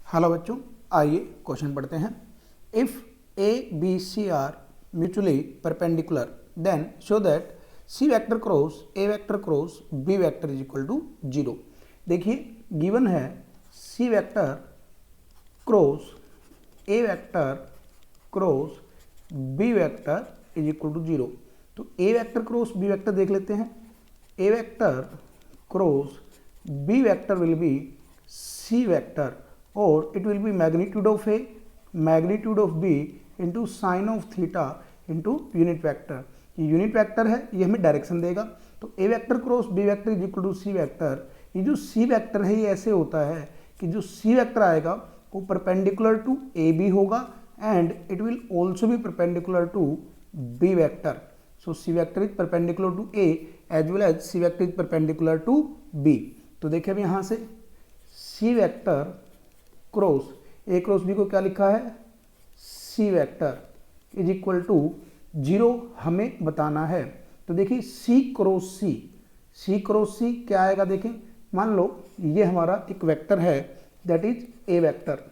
Hello बच्चों, आइए question पढ़ते हैं। If A B C are mutually perpendicular then show that C vector cross A vector cross B vector is equal to 0। देखिए given है C vector cross A vector cross B vector is equal to 0। तो A vector cross B vector देख लेते हैं। A vector cross B vector will be C vector और it will be magnitude of A, magnitude of B into sin of theta into unit vector. ये unit vector है, ये हमें direction देगा। तो A vector cross B vector is equal to C vector. ये जो C vector है ये ऐसे होता है कि जो C वेक्टर आएगा वो परपेंडिकुलर टू AB होगा and it will also be perpendicular to B vector. So C vector is perpendicular to A as well as C vector is perpendicular to B। तो देखिए अब यहाँ से C vector cross A cross B को क्या लिखा है, C vector is equal to 0 हमें बताना है। तो देखिए सी क्रॉस सी क्या आएगा, देखें मान लो ये हमारा एक वेक्टर है that is A vector,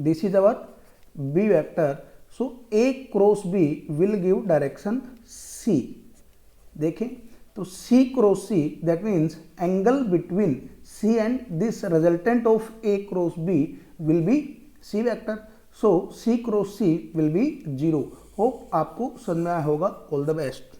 this is our B vector. So A cross B will give direction C. देखें तो C cross C that means angle between C and this resultant of A cross B will be C vector. So C cross C will be 0. Hope आपको समझ में आया होगा। All the best.